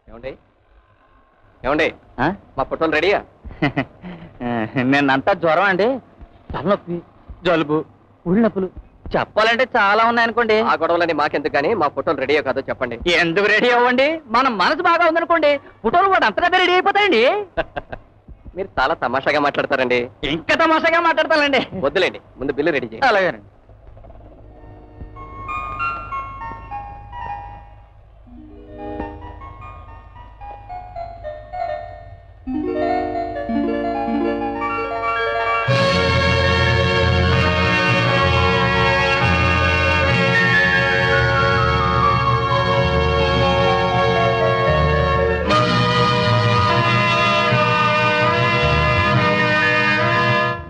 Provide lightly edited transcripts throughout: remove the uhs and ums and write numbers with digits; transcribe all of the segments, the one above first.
ఏమండి ఏమండి మా ఫోటోలు రెడీయా? నిన్నంతా జ్వరం అండి, తలనొప్పి, జలుబు, ఉళ్ళినొప్పులు చెప్పాలంటే చాలా ఉన్నాయనుకోండి. ఆ గొడవలని మాకెందుకు కానీ మా ఫోటోలు రెడీయో కాదో చెప్పండి. ఎందుకు రెడీ అవ్వండి, మనం మనసు బాగా ఉందనుకోండి ఫోటోలు కూడా అంతగా రెడీ అయిపోతాయండి. మీరు చాలా తమాషాగా మాట్లాడతారండి. ఇంకా తమాషాగా మాట్లాడతానండి. వద్దులేండి, ముందు బిల్లు రెడీ చేయండి. అలాగేనండి.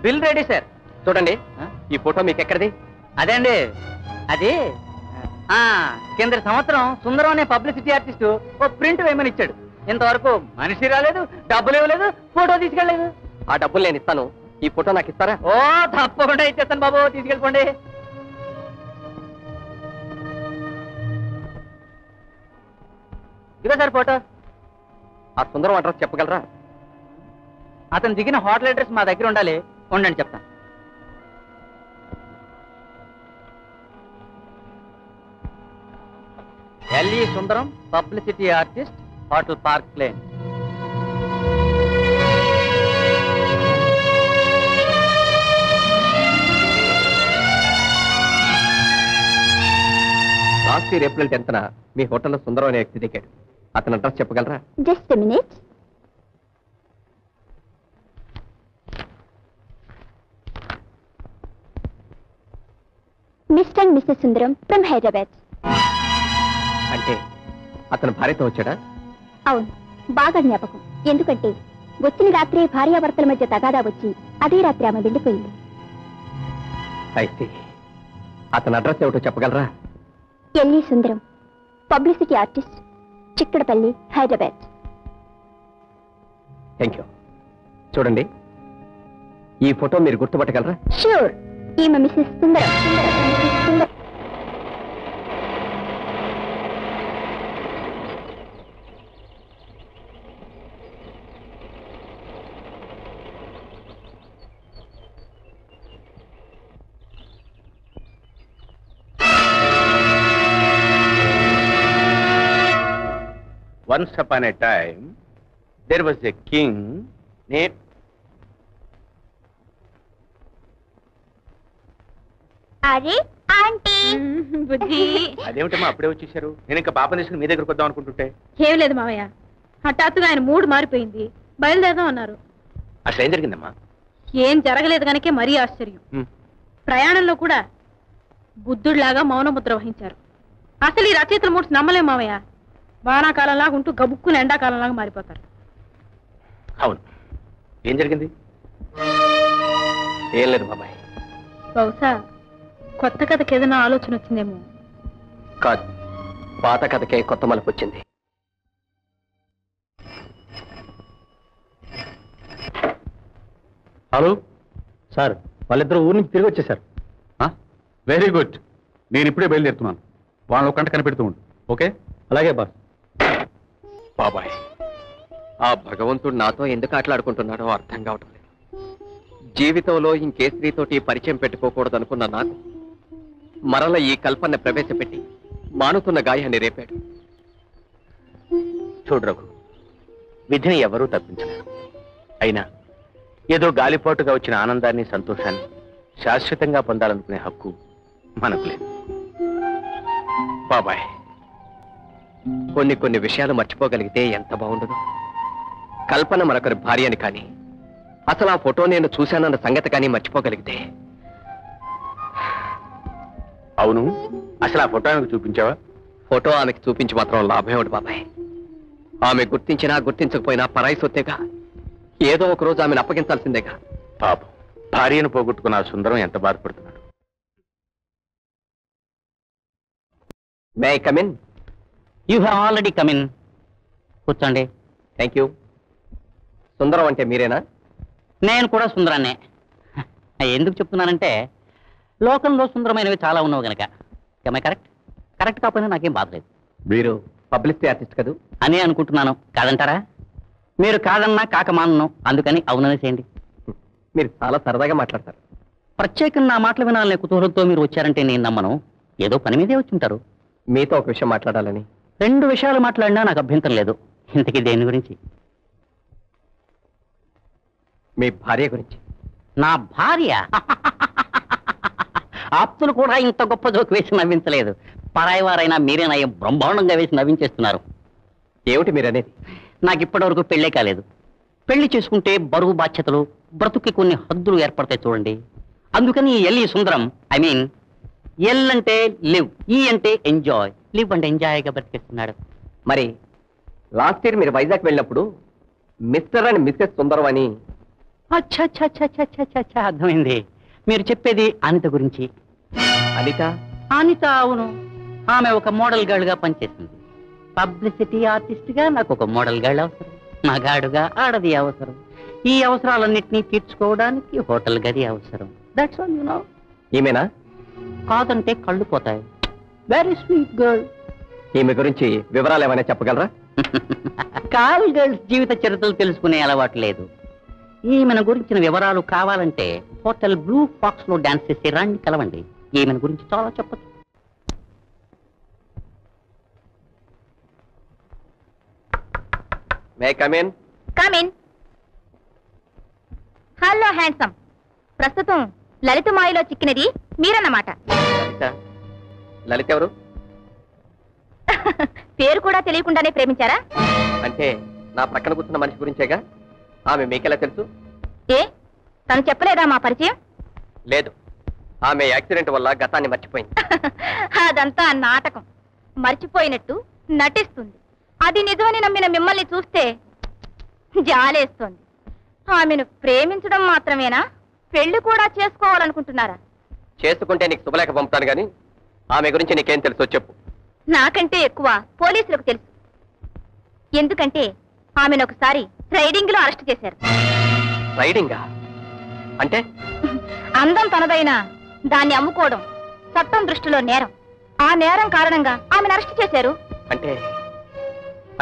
Bill ready sir. చూడండి, ఈ ఫోటో మీకు ఎక్కడిది? అదే అండి, అది కింద సంవత్సరం సుందరం అనే పబ్లిసిటీ ఆర్టిస్ట్ ఓ ప్రింట్ వేయమని ఇచ్చాడు. ఇంతవరకు మనిషి రాలేదు, డబ్బులు ఇవ్వలేదు, ఫోటో తీసుకెళ్ళలేదు. ఆ డబ్బులు నేను ఇస్తాను, ఈ ఫోటో నాకు ఇస్తారా? ఓ తప్పకుండా ఇచ్చేస్తాను బాబు, తీసుకెళ్ళిపోండి. ఇదే సార్ ఫోటో. ఆ సుందరం అడ్రస్ చెప్పగలరా? అతను దిగిన హోటల్ అడ్రస్ మా దగ్గర ఉండాలి, ఉండండి చెప్తాను. L E Sundaram, publicity artist, hotel park lane. Last year April 10th మీ హోటల్లో సుందరం అనే వ్యక్తి దిగాడు. అతని అడ్రస్ చెప్పగలరా? Just minute. Mr and Mrs Sundaram from Hyderabad. అంటే అతను భార్యతో వచ్చాడా? అవును, బాగా జ్ఞాపకం. ఎందుకంటే వచ్చిన రాత్రే భార్యాభర్తల మధ్య తగాదా వచ్చి అదే రాత్రి ఆమె వెళ్ళిపోయింది. అయితే అతని అడ్రస్ ఏమిటో చెప్పగలరా? L E Sundaram, publicity artist, Chikkadpally, Hyderabad. Thank you. చూడండి, ఈ ఫోటో మీరు గుర్తుపట్టగలరా? షూర్, ఈమె Mrs Sundaram. Once upon a time, there was a king named... అరే ఆంటీ, బుజ్జి, అదేమిటమ్మా అప్పుడే వచ్చేసారు? నేను ఇంకా పాప తీసుకుని మీ దగ్గరకు వద్దాం అనుకుంటుంటే. ఏం లేదు మావయ్య, హఠాత్తుగా ఆయన మూడు మారిపోయింది, బయలుదేరదాం అన్నారు. అసలు ఏం జరిగిందమ్మా? ఏం జరగలేదు కనుకే మరీ ఆశ్చర్యం. ప్రయాణంలో కూడా బుద్ధుడిలాగా మౌనముద్ర వహించారు. అసలు ఈ రచయితల మూడ్స్ నమ్మలేం మావయ్య. వానాకాలంలాగా ఉంటూ గబుక్కుని ఎండాకాలంలాగా మారిపోతారు. అవును, ఏం జరిగింది? ఏం లేదు బాబాయ్. బహుశా కొత్త కథకి ఏదైనా ఆలోచన వచ్చిందేమో. కాదు, పాత కథకే కొత్త మలుపు వచ్చింది. హలో సార్, వాళ్ళిద్దరు ఊరి నుంచి తిరిగి వచ్చేసారు. వెరీ గుడ్, నేను ఇప్పుడే బయలుదేరుతున్నాను. వాళ్ళని ఒక గంట కనిపెడుతూ ఉండు. ఓకే? అలాగే బాస్. బాబాయ్, ఆ భగవంతుడు నాతో ఎందుకు ఆటలాడుకుంటున్నాడో అర్థం కావటం లేదు. జీవితంలో ఇంకే స్త్రీతోటి పరిచయం పెట్టుకోకూడదు అనుకున్న నాకు మరల ఈ కల్పన ప్రవేశపెట్టి మానుతున్న గాయాన్ని రేపాడు. చూడు రఘు, విధిని ఎవరూ తప్పించలేరు. అయినా ఏదో గాలిపోటుగా వచ్చిన ఆనందాన్ని, సంతోషాన్ని శాశ్వతంగా పొందాలనుకునే హక్కు మనకు లేదు. బాబాయ్, కొన్ని విషయాలు మర్చిపోగలిగితే ఎంత బాగుండదు. కల్పన మరొకరి భార్య అని కానీ, అసలు ఆ ఫోటో నేను చూశానన్న సంగతి కానీ మర్చిపోగలిగితే. అవును, అసలు ఆ ఫోటో ఆమెకు చూపించావా? ఫోటో ఆమెకు చూపించి మాత్రం లాభం ఏమిటి బాబాయ్? ఆమె గుర్తించినా గుర్తించకపోయినా పరాయి సొత్తేగా. ఏదో ఒక రోజు ఆమెను అప్పగించాల్సిందేగా. పాపం, భార్యను పోగొట్టుకున్న ఆ సుందరం ఎంత బాధపడుతున్నాడు. May I come in? You have already come in. కూర్చోండి. Thank you. సుందరం అంటే మీరేనా? నేను కూడా సుందరాన్నే. ఎందుకు చెప్తున్నానంటే లోకంలో సుందరమైనవి చాలా ఉన్నావు గనక. కరెక్ట్? కరెక్ట్ కాకపోయినా నాకేం బాధలేదు. మీరు పబ్లిసిటీ ఆర్టిస్ట్ కదూ? అనే అనుకుంటున్నాను. కాదంటారా? మీరు కాదన్నా కాకమానను, అందుకని అవుననేసేయండి. మీరు చాలా సరదాగా మాట్లాడతారు. ప్రత్యేకంగా నా మాటలు వినాలనే కుతూహలంతో మీరు వచ్చారంటే నేను నమ్మను. ఏదో పని మీదే వచ్చి ఉంటారు. మీతో ఒక విషయం మాట్లాడాలని. 2 విషయాలు మాట్లాడినా నాకు అభ్యంతరం లేదు. ఇంతకీ దేని గురించి? మీ భార్య గురించి. నా భార్య? ఆప్తులు కూడా ఇంత గొప్ప జోకు వేసి నవ్వించలేదు. పరాయి వారైనా మీరే నయం బ్రహ్మాండంగా వేసి నవ్వించేస్తున్నారు. ఏమిటి మీరనేది? నాకు ఇప్పటివరకు పెళ్ళే కాలేదు. పెళ్లి చేసుకుంటే బరువు బాధ్యతలు, బ్రతుక్కి కొన్ని హద్దులు ఏర్పడతాయి చూడండి. అందుకని ఎల్ఈ సుందరం, ఐ మీన్ ఎల్ అంటే లివ్, ఈ అంటే ఎంజాయ్, లివ్ అంటే ఎంజాయ్గా బ్రతికేస్తున్నాడు. మరి లాస్ట్ ఇయర్ మీరు వైజాగ్ వెళ్ళినప్పుడు మిస్టర్ అండ్ మిస్సెస్ సుందరం అని. అచ్చా అర్థమైంది. మీరు చెప్పేది అనిత గురించి. అనిత? అనిత, అవును. ఆమె ఒక మోడల్ గర్ల్ గా పనిచేసింది. పబ్లిసిటీ ఆర్టిస్ట్ గా నాకు ఒక మోడల్ గర్ల్ అవసరం, మగాడుగా ఆడది అవసరం. ఈ అవసరాలన్నింటినీ తీర్చుకోవడానికి హోటల్ గది అవసరం. That's all you know. ఈమెనా? కాదంటే కళ్ళు పోతాయి. Very sweet girl. ఈమె గురించి వివరాలు ఏమైనా చెప్పగలరా? కాల్ గర్ల్స్ జీవిత చరిత్రలు తెలుసుకునే అలవాటు లేదు. ఈమెను గురించిన వివరాలు కావాలంటే హోటల్ బ్లూ ఫాక్స్ లో డాన్స్ చేసి రండి, కలవండి. ఈమెను గురించి చాలా చెప్పచ్చు. May come in? Come in. Hello handsome. ప్రస్తుతం లలిత మాయలో చిక్కినది మీరన్నమాట. లలిత? లలిత ఎవరు? పేరు కూడా తెలియకుండానే ప్రేమించారా? అంటే నా ప్రక్కన కూర్చున్న మనిషి గురించేగా. ఆమె మీకెలా తెలుసు? ఏ, తను చెప్పలేదా మా పరిచయం? లేదు, ఆమె యాక్సిడెంట్ వల్ల గతాన్ని మర్చిపోయింది. అదంతా నాటకం. మర్చిపోయినట్టు నటిస్తుంది. అది నిజమని నమ్మిన మిమ్మల్ని చూస్తే జాలేస్తోంది. ఆమెను ప్రేమించడం మాత్రమేనా, పెళ్లి కూడా చేసుకోవాలనుకుంటున్నారా? చేసుకుంటే నీకు శుభలేఖ పంపుతాను గాని ఆమె గురించి నీకేం తెలుసో చెప్పు. నాకంటే ఎక్కువ పోలీసులకు తెలుసు. ఎందుకంటే ఆమెను ఒకసారి రైడింగ్ లో అరెస్ట్ చేశారు. రైడింగా? అంటే? అందం తనదైనా దాన్ని అమ్ముకోవడం చట్టం దృష్టిలో నేరం. ఆ నేరం కారణంగా ఆమెను అరెస్ట్ చేశారు. అంటే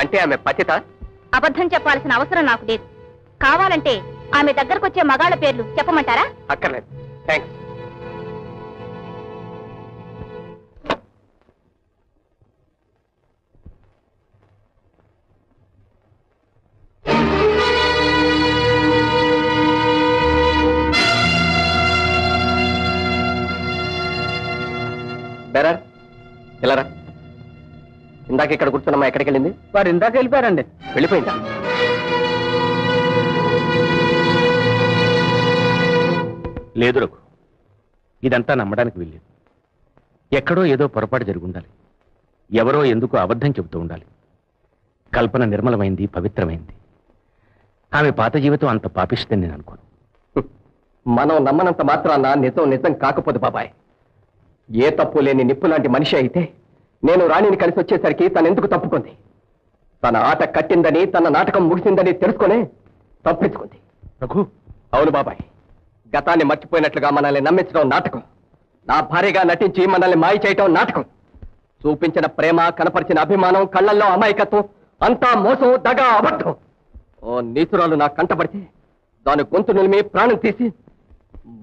అంటే ఆమె పతిత? అబద్ధం చెప్పాల్సిన అవసరం నాకు లేదు. కావాలంటే ఆమె దగ్గరకొచ్చే మగాళ్ళ పేర్లు చెప్పమంటారా? అక్కర్లేదు, థ్యాంక్స్. బెరర్, ఇలా రా. ఇందాక ఇక్కడ కూర్చున్నమ్మా ఎక్కడికి వెళ్ళింది? వారు ఇందాక వెళ్ళిపోయారండి. వెళ్ళిపోయిందా? లేదు రఘు, ఇదంతా నమ్మడానికి వీల్లేదు. ఎక్కడో ఏదో పొరపాటు జరిగి ఉండాలి. ఎవరో ఎందుకు అబద్ధం చెబుతూ ఉండాలి. కల్పన నిర్మలమైంది, పవిత్రమైంది. ఆమె పాత జీవితం అంత పాపిస్తుందని నేను అనుకోను. మనం నమ్మనంత మాత్రాన నిజం నిజం కాకపోదు బాబాయ్. ఏ తప్పు లేని నిప్పు లాంటి మనిషి అయితే నేను రాణిని కలిసి వచ్చేసరికి తను ఎందుకు తప్పుకుంది? తన ఆట కట్టిందని, తన నాటకం ముగిసిందని తెలుసుకునే తప్పించుకుంది. రఘు, అవును బాబాయ్, గతాన్ని మర్చిపోయినట్లుగా మనల్ని నమ్మించడం నాటకం. నా భార్యగా నటించి మనల్ని మాయ చేయటం నాటకం. చూపించిన ప్రేమ, కనపరిచిన అభిమానం, కళ్ళల్లో అమాయకత్వం అంతా మోసం, దగా, అబద్ధం. ఓ నీచురాలు నా కంటపడితే దాని గొంతు నిలిమి ప్రాణం తీసి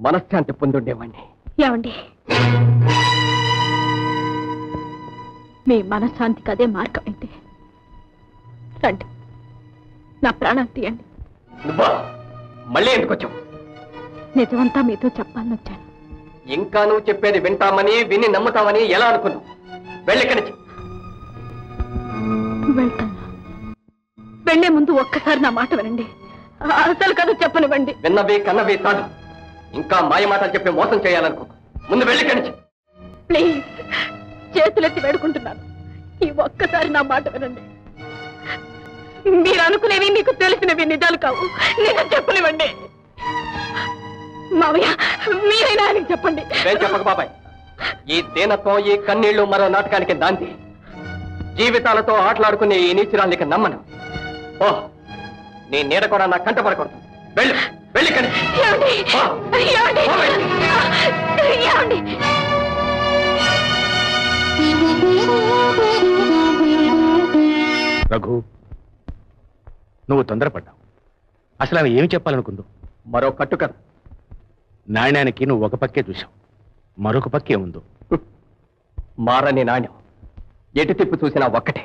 మనశ్శాంతి పొందుండేవాణ్ణి. ఏమండి, మీ మనశ్శాంతికి అదే మార్గం అయితే రండి, నా ప్రాణం తీయండి. నువ్వా? మళ్ళీ ఎందుకు వచ్చావు? నిజమంతా మీతో చెప్పాలని వచ్చాను. ఇంకా నువ్వు చెప్పేది వింటామని, విని నమ్ముతామని ఎలా అనుకున్నావు? వెళ్ళిక్కడి నుంచి. వెళ్తాను. వెళ్లే ముందు ఒక్కసారి నా మాట వినండి. అసలు కథ చెప్పనివ్వండి. విన్నవి కన్నవి కాదు, ఇంకా మాయ మాటలు చెప్పి మోసం చేయాలనుకో. ముందు వెళ్ళిక్కడి నుంచి. ప్లీజ్, చేతులెత్తి వేడుకుంటున్నాను, ఈ ఒక్కసారి నా మాట వినండి. మీరు అనుకునేవి, మీకు తెలిసినవి నిజాలు కావు. నిజం చెప్పనివ్వండి. మావయ్య, మీరైనా ఆయనకి చెప్పండి. నేను చెప్పక బాబాయ్, ఈ దీనత్వం, ఈ కన్నీళ్లు మరో నాటకానికి దాంతి. జీవితాలతో ఆటలాడుకునే ఈ నీచురాలికి నమ్మను. ఓ, నీ నీడ కూడా నా కంట పడకూడదు. వెళ్ళు, వెళ్ళి కానీ. రఘు, నువ్వు తొందరపడ్డావు. అసలు ఆమె ఏమి చెప్పాలనుకుందో? మరో కట్టు కదా. నాణ్యానికి నువ్వు ఒక పక్కే చూశావు, మరొక పక్కే ఉందో. మారని నాణ్యం ఎటు తిప్పి చూసినా ఒక్కటే.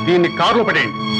దీన్ని కారులో పడేయండి.